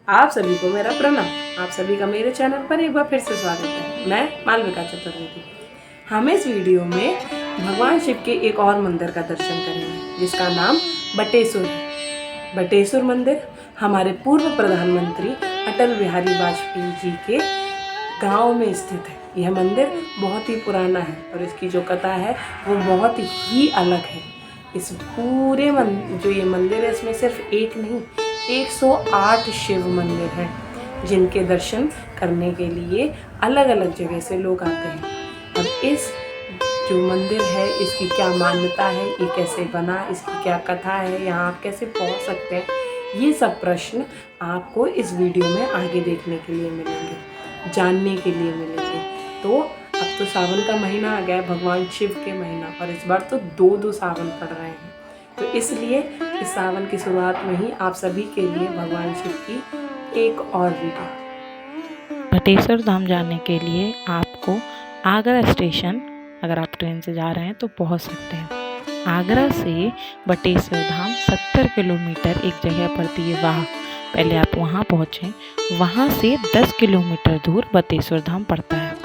आप सभी को मेरा प्रणाम। आप सभी का मेरे चैनल पर एक बार फिर से स्वागत है। मैं मालविका चतुर्वेदी। हम इस वीडियो में भगवान शिव के एक और मंदिर का दर्शन करेंगे जिसका नाम बटेश्वर है। बटेश्वर मंदिर हमारे पूर्व प्रधानमंत्री अटल बिहारी वाजपेयी जी के गांव में स्थित है। यह मंदिर बहुत ही पुराना है और इसकी जो कथा है वो बहुत ही अलग है। इस पूरे जो ये मंदिर है इसमें सिर्फ एक नहीं 108 शिव मंदिर हैं जिनके दर्शन करने के लिए अलग अलग जगह से लोग आते हैं। अब इस जो मंदिर है इसकी क्या मान्यता है, ये कैसे बना, इसकी क्या कथा है, यहाँ आप कैसे पहुँच सकते हैं, ये सब प्रश्न आपको इस वीडियो में आगे देखने के लिए मिलेंगे, जानने के लिए मिलेंगे। तो अब तो सावन का महीना आ गया है, भगवान शिव के महीना, और इस बार तो दो सावन पड़ रहे हैं। तो इसलिए इस सावन की शुरुआत में ही आप सभी के लिए भगवान शिव की एक और वीडियो। बटेश्वर धाम जाने के लिए आपको आगरा स्टेशन, अगर आप ट्रेन से जा रहे हैं तो पहुंच सकते हैं। आगरा से बटेश्वर धाम 70 किलोमीटर एक जगह पड़ती है वहाँ, पहले आप वहाँ पहुँचें। वहाँ से 10 किलोमीटर दूर बटेश्वर धाम पड़ता है।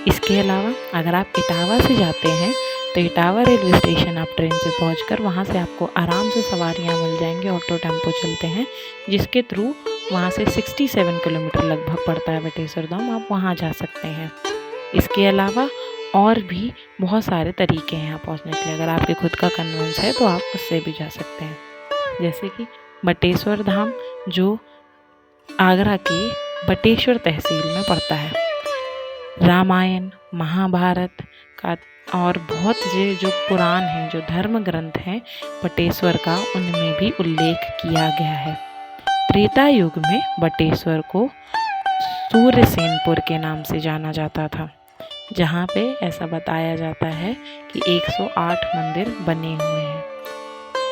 इसके अलावा अगर आप इटावा से जाते हैं तो इटावा रेलवे स्टेशन आप ट्रेन से पहुंचकर वहां से आपको आराम से सवारियां मिल जाएंगी। ऑटो टेम्पो चलते हैं जिसके थ्रू वहां से 67 किलोमीटर लगभग पड़ता है बटेश्वर धाम, आप वहां जा सकते हैं। इसके अलावा और भी बहुत सारे तरीके हैं यहाँ पहुँचने के लिए। अगर आपके खुद का कन्वेंस है तो आप उससे भी जा सकते हैं। जैसे कि बटेश्वर धाम जो आगरा के बटेश्वर तहसील में पड़ता है। रामायण, महाभारत का और बहुत जो पुराण हैं, जो धर्म ग्रंथ हैं बटेश्वर का, उनमें भी उल्लेख किया गया है। त्रेता युग में बटेश्वर को सूर्यसेनपुर के नाम से जाना जाता था, जहाँ पे ऐसा बताया जाता है कि 108 मंदिर बने हुए हैं।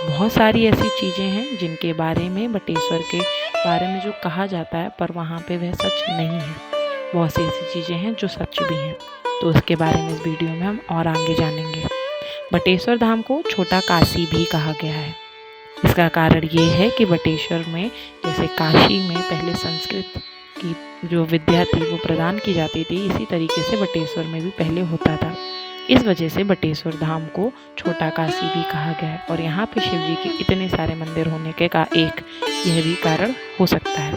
बहुत सारी ऐसी चीज़ें हैं जिनके बारे में बटेश्वर के बारे में जो कहा जाता है पर वहाँ पे वह सच नहीं है। बहुत सी ऐसी चीज़ें हैं जो सच भी हैं, तो उसके बारे में इस वीडियो में हम और आगे जानेंगे। बटेश्वर धाम को छोटा काशी भी कहा गया है। इसका कारण ये है कि बटेश्वर में जैसे काशी में पहले संस्कृत की जो विद्या थी वो प्रदान की जाती थी, इसी तरीके से बटेश्वर में भी पहले होता था। इस वजह से बटेश्वर धाम को छोटा काशी भी कहा गया है। और यहाँ पे शिव जी के इतने सारे मंदिर होने के का एक यह भी कारण हो सकता है।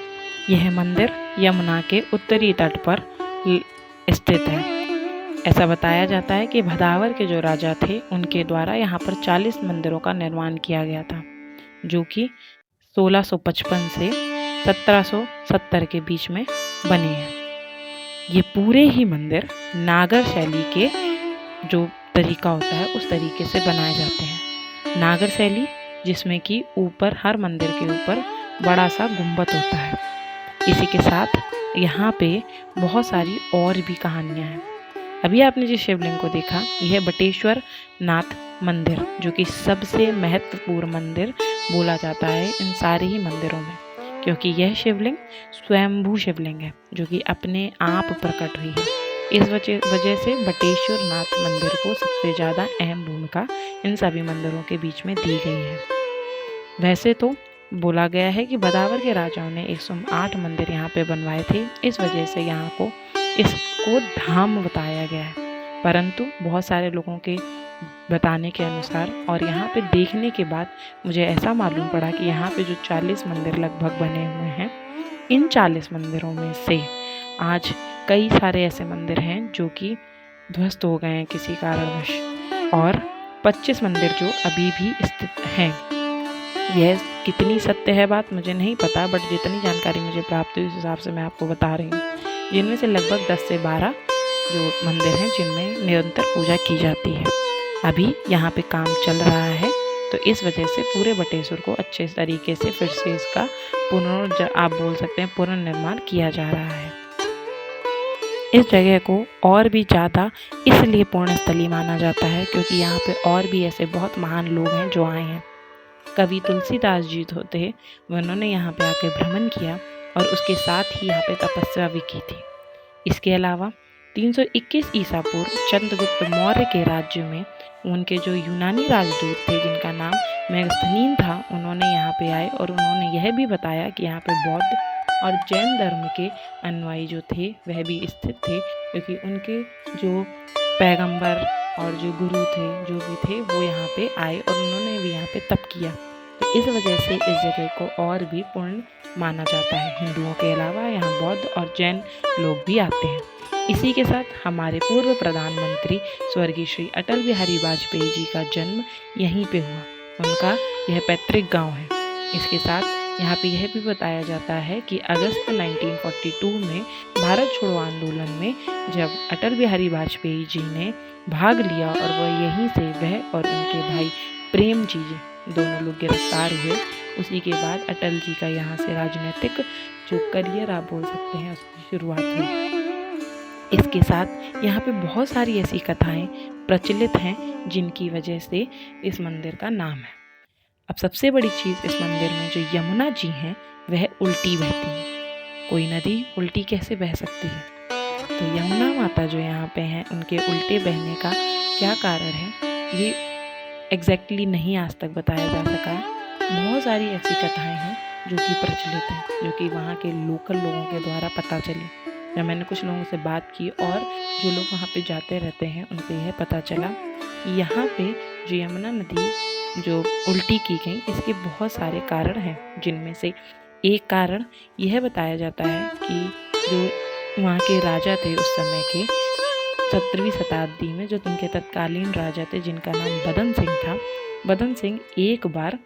यह मंदिर यमुना के उत्तरी तट पर स्थित है। ऐसा बताया जाता है कि भदावर के जो राजा थे उनके द्वारा यहाँ पर 40 मंदिरों का निर्माण किया गया था, जो कि 1655 से 1770 के बीच में बने हैं। ये पूरे ही मंदिर नागर शैली के जो तरीका होता है उस तरीके से बनाए जाते हैं। नागर शैली जिसमें कि ऊपर हर मंदिर के ऊपर बड़ा सा गुंबद होता है। इसी के साथ यहाँ पे बहुत सारी और भी कहानियाँ हैं। अभी आपने जिस शिवलिंग को देखा यह बटेश्वर नाथ मंदिर, जो कि सबसे महत्वपूर्ण मंदिर बोला जाता है इन सारे ही मंदिरों में, क्योंकि यह शिवलिंग स्वयंभू शिवलिंग है जो कि अपने आप प्रकट हुई है। इस वजह से बटेश्वर नाथ मंदिर को सबसे ज़्यादा अहम भूमिका इन सभी मंदिरों के बीच में दी गई है। वैसे तो बोला गया है कि भदावर के राजाओं ने 108 मंदिर यहाँ पे बनवाए थे, इस वजह से यहाँ को इसको धाम बताया गया है। परंतु बहुत सारे लोगों के बताने के अनुसार और यहाँ पे देखने के बाद मुझे ऐसा मालूम पड़ा कि यहाँ पे जो 40 मंदिर लगभग बने हुए हैं, इन 40 मंदिरों में से आज कई सारे ऐसे मंदिर हैं जो कि ध्वस्त हो गए हैं किसी कारणवश, और 25 मंदिर जो अभी भी स्थित हैं। यह कितनी सत्य है बात मुझे नहीं पता, बट जितनी जानकारी मुझे प्राप्त हुई उस हिसाब से मैं आपको बता रही हूँ। जिनमें से लगभग 10 से 12 जो मंदिर हैं जिनमें निरंतर पूजा की जाती है। अभी यहाँ पे काम चल रहा है, तो इस वजह से पूरे बटेश्वर को अच्छे तरीके से फिर से इसका आप बोल सकते हैं पुनर्निर्माण किया जा रहा है। इस जगह को और भी ज़्यादा इसलिए पुण्यस्थली माना जाता है क्योंकि यहाँ पे और भी ऐसे बहुत महान लोग हैं जो आए हैं। कवि तुलसीदास जी होते, उन्होंने यहाँ पे आके भ्रमण किया और उसके साथ ही यहाँ पे तपस्या भी की थी। इसके अलावा 321 ईसा पूर्व चंद्रगुप्त मौर्य के राज्य में उनके जो यूनानी राजदूत थे जिनका नाम मेगस्थनीन था, उन्होंने यहाँ पे आए और उन्होंने यह भी बताया कि यहाँ पे बौद्ध और जैन धर्म के अनुयायी जो थे वह भी स्थित थे, क्योंकि उनके जो पैगंबर और जो गुरु थे जो भी थे वो यहाँ पे आए और उन्होंने भी यहाँ पे तप किया। तो इस वजह से इस जगह को और भी पुण्य माना जाता है। हिंदुओं के अलावा यहाँ बौद्ध और जैन लोग भी आते हैं। इसी के साथ हमारे पूर्व प्रधानमंत्री स्वर्गीय श्री अटल बिहारी वाजपेयी जी का जन्म यहीं पे हुआ। उनका यह पैतृक गांव है। इसके साथ यहाँ पे यह भी बताया जाता है कि अगस्त 1942 में भारत छोड़ो आंदोलन में जब अटल बिहारी वाजपेयी जी ने भाग लिया और वह यहीं से वह और उनके भाई प्रेम जी दोनों लोग गिरफ्तार हुए, उसी के बाद अटल जी का यहाँ से राजनीतिक जो करियर आप बोल सकते हैं उसकी शुरुआत हुई। इसके साथ यहाँ पे बहुत सारी ऐसी कथाएं प्रचलित हैं जिनकी वजह से इस मंदिर का नाम है। अब सबसे बड़ी चीज़ इस मंदिर में जो यमुना जी हैं वह उल्टी बहती हैं। कोई नदी उल्टी कैसे बह सकती है? तो यमुना माता जो यहाँ पे हैं उनके उल्टे बहने का क्या कारण है ये एग्जैक्टली नहीं आज तक बताया जा सका है। बहुत सारी ऐसी कथाएं हैं जो कि प्रचलित हैं, जो कि वहाँ के लोकल लोगों के द्वारा पता चली। जब मैंने कुछ लोगों से बात की और जो लोग वहाँ पे जाते रहते हैं उनसे यह पता चला कि यहाँ पे जो यमुना नदी जो उल्टी की गई इसके बहुत सारे कारण हैं, जिनमें से एक कारण यह बताया जाता है कि जो वहाँ के राजा थे उस समय के 17वीं शताब्दी में, जो उनके तत्कालीन राजा थे जिनका नाम बदन सिंह था। बदन सिंह एक बार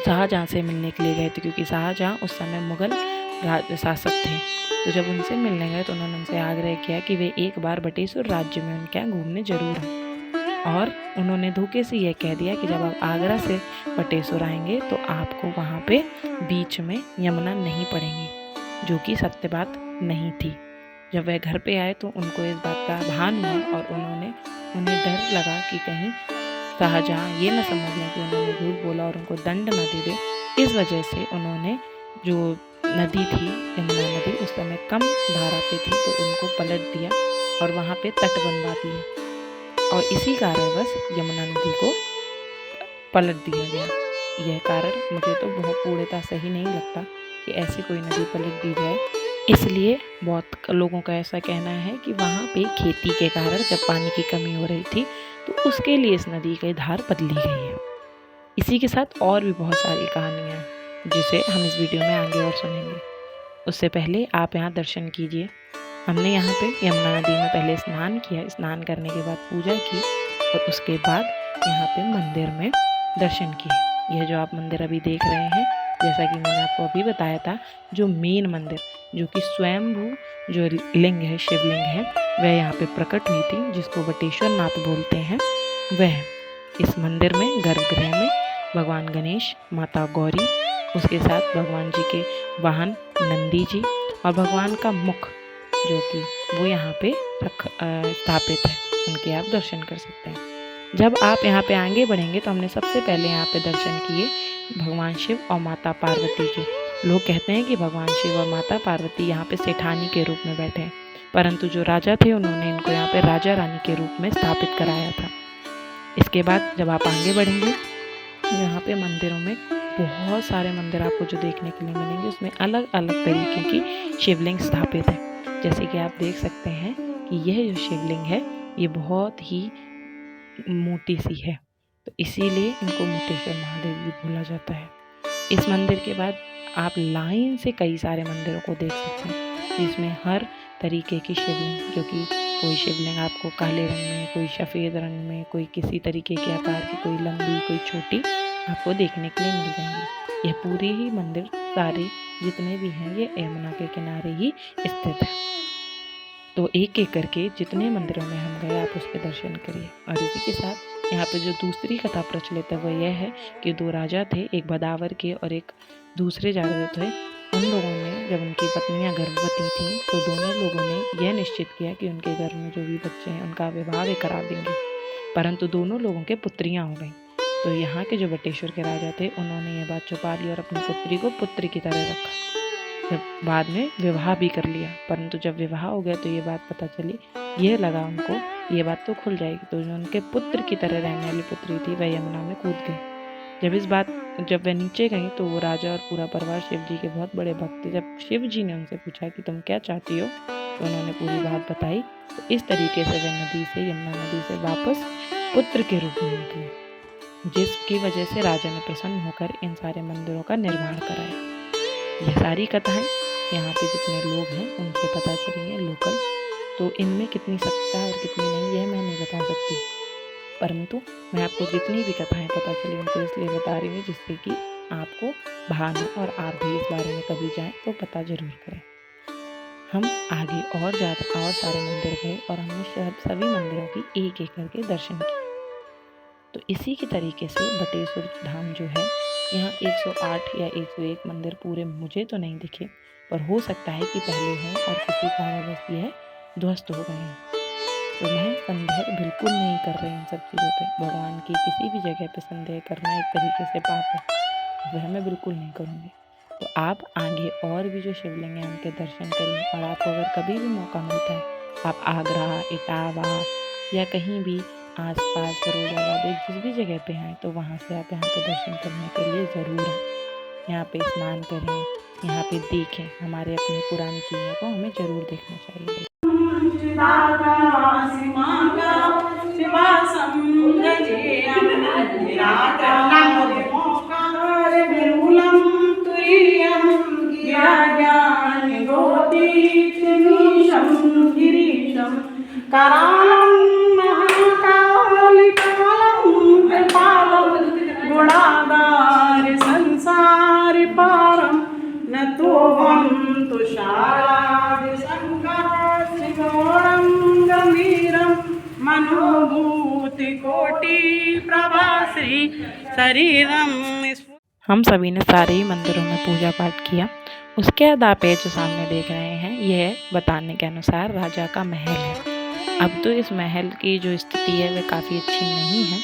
शाहजहाँ से मिलने के लिए गए थे, क्योंकि शाहजहाँ उस समय मुगल शासक थे। तो जब उनसे मिलने गए तो उन्होंने उनसे आग्रह किया कि वे एक बार बटेश्वर राज्य में उनके यहाँ घूमने जरूर आए। और उन्होंने धोखे से यह कह दिया कि जब आप आगरा से बटेश्वर आएंगे तो आपको वहाँ पे बीच में यमुना नहीं पड़ेंगी, जो कि सत्य बात नहीं थी। जब वह घर पे आए तो उनको इस बात का भान हुआ और उन्हें डर लगा कि कहीं शाहजहाँ ये न समझ लें कि उन्होंने झूठ बोला और उनको दंड न दे दे। इस वजह से उन्होंने जो नदी थी यमुना नदी उस समय कम धारा पे थी तो उनको पलट दिया और वहाँ पे तट बनवा दिए, और इसी कारणवश यमुना नदी को पलट दिया गया। यह कारण मुझे तो बहुत पूर्णतः सही नहीं लगता कि ऐसी कोई नदी पलट दी जाए। इसलिए बहुत लोगों का ऐसा कहना है कि वहाँ पे खेती के कारण जब पानी की कमी हो रही थी तो उसके लिए इस नदी की धार बदली गई है। इसी के साथ और भी बहुत सारी कहानियाँ हैं जिसे हम इस वीडियो में आगे और सुनेंगे। उससे पहले आप यहाँ दर्शन कीजिए। हमने यहाँ पे यमुना नदी में पहले स्नान किया, स्नान करने के बाद पूजा की और उसके बाद यहाँ पे मंदिर में दर्शन किए। यह जो आप मंदिर अभी देख रहे हैं, जैसा कि मैंने आपको अभी बताया था, जो मेन मंदिर जो कि स्वयंभू जो लिंग है, शिवलिंग है, वह यहाँ पे प्रकट हुई थी, जिसको बटेश्वर नाथ बोलते हैं। वह इस मंदिर में गर्भगृह में भगवान गणेश, माता गौरी, उसके साथ भगवान जी के वाहन नंदी जी और भगवान का मुख जो कि वो यहाँ पे स्थापित है, उनके आप दर्शन कर सकते हैं। जब आप यहाँ पे आगे बढ़ेंगे तो हमने सबसे पहले यहाँ पे दर्शन किए भगवान शिव और माता पार्वती के। लोग कहते हैं कि भगवान शिव और माता पार्वती यहाँ पे सेठानी के रूप में बैठे हैं, परंतु जो राजा थे उन्होंने इनको यहाँ पे राजा रानी के रूप में स्थापित कराया था। इसके बाद जब आप आगे बढ़ेंगे यहाँ पे मंदिरों में बहुत सारे मंदिर आपको जो देखने के लिए मिलेंगे, उसमें अलग अलग तरीके की शिवलिंग स्थापित है। जैसे कि आप देख सकते हैं कि यह जो शिवलिंग है ये बहुत ही मोटी सी है, तो इसीलिए इनको मोटेश्वर महादेव भी बोला जाता है। इस मंदिर के बाद आप लाइन से कई सारे मंदिरों को देख सकते हैं, जिसमें हर तरीके की शिवलिंग, जो कि कोई शिवलिंग आपको काले रंग में, कोई सफ़ेद रंग में, कोई किसी तरीके के आकार की, कोई लंबी, कोई छोटी, आपको देखने के लिए मिल जाएंगी। यह पूरे ही मंदिर सारे जितने भी हैं ये यमुना के किनारे ही स्थित है। तो एक एक करके जितने मंदिरों में हम गए आप उस पर दर्शन करिए। और इसी के साथ यहाँ पे जो दूसरी कथा प्रचलित है वह यह है कि दो राजा थे, एक बदावर के और एक दूसरे राजा थे। उन लोगों ने जब उनकी पत्नियां गर्भवती थीं तो दोनों लोगों ने यह निश्चित किया कि उनके घर में जो भी बच्चे हैं उनका विवाह वे करा देंगे, परंतु दोनों लोगों के पुत्रियां हो गईं। तो यहाँ के जो बटेश्वर के राजा थे उन्होंने ये बात छुपा ली और अपनी पुत्री को पुत्र की तरह रखा। जब बाद में विवाह भी कर लिया, परंतु जब विवाह हो गया तो ये बात पता चली, ये लगा उनको ये बात तो खुल जाएगी, तो जो उनके पुत्र की तरह रहने वाली पुत्री थी वह यमुना में कूद गई। जब वे नीचे गई तो वो राजा और पूरा परिवार शिव जी के बहुत बड़े भक्त थे। जब शिव जी ने उनसे पूछा कि तुम क्या चाहती हो, तो उन्होंने पूरी बात बताई। तो इस तरीके से वे यमुना नदी से वापस पुत्र के रूप में निकले, जिसकी वजह से राजा ने प्रसन्न होकर इन सारे मंदिरों का निर्माण कराया। यह सारी कथाएं यहाँ पे जितने लोग हैं उनसे पता चलेंगे लोकल, तो इनमें कितनी सत्यता और कितनी नहीं यह मैं नहीं बता सकती, परंतु मैं आपको जितनी भी कथाएं पता चली उनको इसलिए बता रही हूँ जिससे कि आपको भान हो और आप भी इस बारे में कभी जाएं तो पता जरूर करें। हम आगे और ज़्यादा और सारे मंदिर गए और हमने सभी मंदिरों की एक एक करके दर्शन किए। तो इसी के तरीके से बटेश्वर धाम जो है, यहाँ 108 या 101 मंदिर पूरे मुझे तो नहीं दिखे, पर हो सकता है कि पहले हों और किसी कारणवश यह ध्वस्त हो गए हैं। तो मैं संदेह बिल्कुल नहीं कर रही इन सब चीज़ों पे। भगवान की किसी भी जगह पे संदेह करना एक तरीके से पाप है, वह मैं बिल्कुल नहीं करूँगी। तो आप आगे और भी जो शिवलिंग हैं उनके दर्शन करिए, और आपको अगर कभी भी मौका मिलता है आप आगरा, इटावा या कहीं भी आसपास फिरोजाबाद जिस भी जगह पे हैं तो वहाँ से आप यहाँ पे दर्शन करने के लिए ज़रूर आएँ। यहाँ पे स्नान करें, यहाँ पे देखें, हमारे अपनी पुरानी चीज़ों को हमें ज़रूर देखना चाहिए। करालं महाकालिकालं कृपालं गुणागार संसार पारं नतोऽहं तुषारादिसङ्गरं गम्भीरं मनोभूतिकोटि प्रभाश्री शरीरं। हम सभी ने सारे ही मंदिरों में पूजा पाठ किया। उसके बाद आप ये जो सामने देख रहे हैं यह बताने के अनुसार राजा का महल है। अब तो इस महल की जो स्थिति है वह काफ़ी अच्छी नहीं है,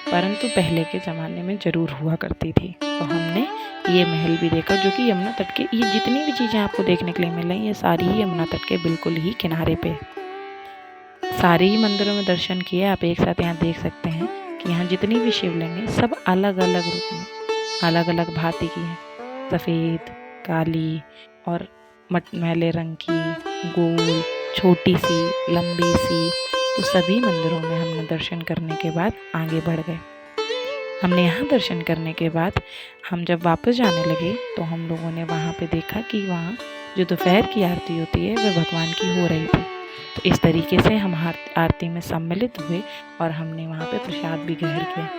परंतु पहले के ज़माने में ज़रूर हुआ करती थी। तो हमने ये महल भी देखा जो कि यमुना तट के, ये जितनी भी चीज़ें आपको देखने के लिए मिल रही हैं ये सारी ही यमुना तट के बिल्कुल ही किनारे पे। सारे ही मंदिरों में दर्शन किए। आप एक साथ यहाँ देख सकते हैं कि यहाँ जितनी भी शिवलिंग है सब अलग अलग रूप में, अलग अलग भांति की हैं। सफ़ेद, काली और मटमैले रंग की, गोल, छोटी सी, लंबी सी। तो सभी मंदिरों में हमने दर्शन करने के बाद आगे बढ़ गए। हमने यहाँ दर्शन करने के बाद हम जब वापस जाने लगे तो हम लोगों ने वहाँ पे देखा कि वहाँ जो दोपहर की आरती होती है वह भगवान की हो रही थी। तो इस तरीके से हम आरती में सम्मिलित हुए और हमने वहाँ पे प्रसाद भी ग्रहण किया।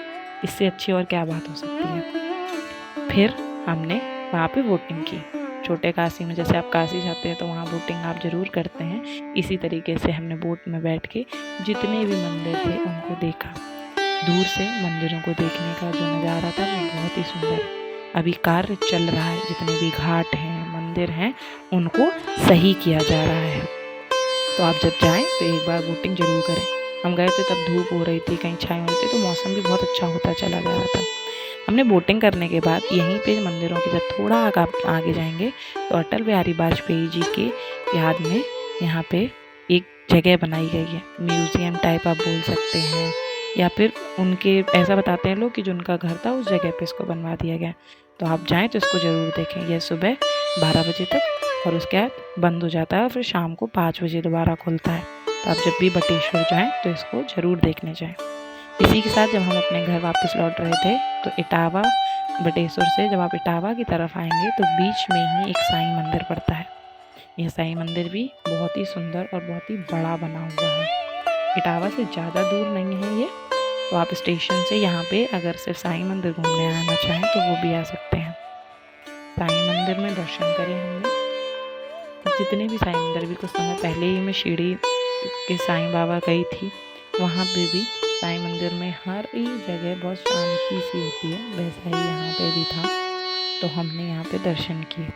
इससे अच्छी और क्या बात हो सकती है। फिर हमने वहाँ पे बोटिंग की। छोटे काशी में जैसे आप काशी जाते हैं तो वहाँ बोटिंग आप ज़रूर करते हैं, इसी तरीके से हमने बोट में बैठ के जितने भी मंदिर थे उनको देखा। दूर से मंदिरों को देखने का जो नज़ारा था वो बहुत ही सुंदर। अभी कार्य चल रहा है, जितने भी घाट हैं, मंदिर हैं, उनको सही किया जा रहा है। तो आप जब जाएं तो एक बार बोटिंग ज़रूर करें। हम गए थे तब धूप हो रही थी, कहीं छाई हो रही थी, तो मौसम भी बहुत अच्छा होता चला जा रहा था। हमने बोटिंग करने के बाद यहीं पे मंदिरों के जब थोड़ा आगे जाएंगे तो अटल बिहारी वाजपेयी जी के याद में यहाँ पे एक जगह बनाई गई है, म्यूज़ियम टाइप आप बोल सकते हैं, या फिर उनके ऐसा बताते हैं लोग कि जो उनका घर था उस जगह पे इसको बनवा दिया गया। तो आप जाएं तो इसको ज़रूर देखें। यह सुबह 12 बजे तक और उसके बाद बंद हो जाता है और फिर शाम को 5 बजे दोबारा खुलता है। तो आप जब भी बटेश्वर जाएँ तो इसको ज़रूर देखने जाएँ। इसी के साथ जब हम अपने घर वापस लौट रहे थे तो इटावा बटेश्वर से जब आप इटावा की तरफ आएंगे तो बीच में ही एक साईं मंदिर पड़ता है। यह साईं मंदिर भी बहुत ही सुंदर और बहुत ही बड़ा बना हुआ है। इटावा से ज़्यादा दूर नहीं है ये, तो आप स्टेशन से यहाँ पे अगर सिर्फ साईं मंदिर घूमने आना चाहें तो वो भी आ सकते हैं। साईं मंदिर में दर्शन करें हमने। जितने भी साईं मंदिर भी कुछ समय पहले ही मैं शिरडी के साईं बाबा गई थी, वहाँ पे भी साईं मंदिर में हर एक जगह बहुत शांति सी होती है, वैसा ही यहाँ पे भी था। तो हमने यहाँ पे दर्शन किए।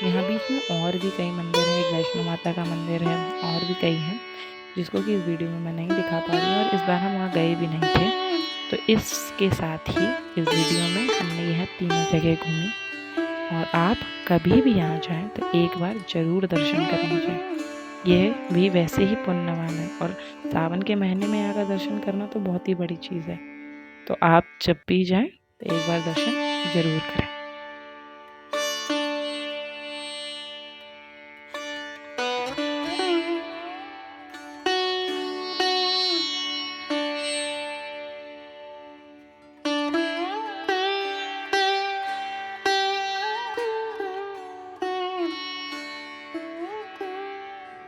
यहाँ बीच में और भी कई मंदिर हैं, एक वैष्णो माता का मंदिर है और भी कई हैं जिसको कि इस वीडियो में मैं नहीं दिखा पा रही हूँ, और इस बार हम वहाँ गए भी नहीं थे। तो इसके साथ ही इस वीडियो में हमने यह तीनों जगह घूमी, और आप कभी भी यहाँ जाएँ तो एक बार ज़रूर दर्शन करने जाएँ। यह भी वैसे ही पुण्यवान है, और सावन के महीने में यहाँ का दर्शन करना तो बहुत ही बड़ी चीज़ है। तो आप जब भी जाएं तो एक बार दर्शन जरूर करें।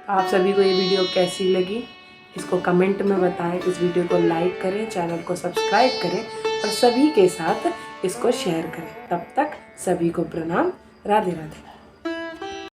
आप सभी को ये वीडियो कैसी लगी इसको कमेंट में बताएं। इस वीडियो को लाइक करें, चैनल को सब्सक्राइब करें और सभी के साथ इसको शेयर करें। तब तक सभी को प्रणाम। राधे राधे।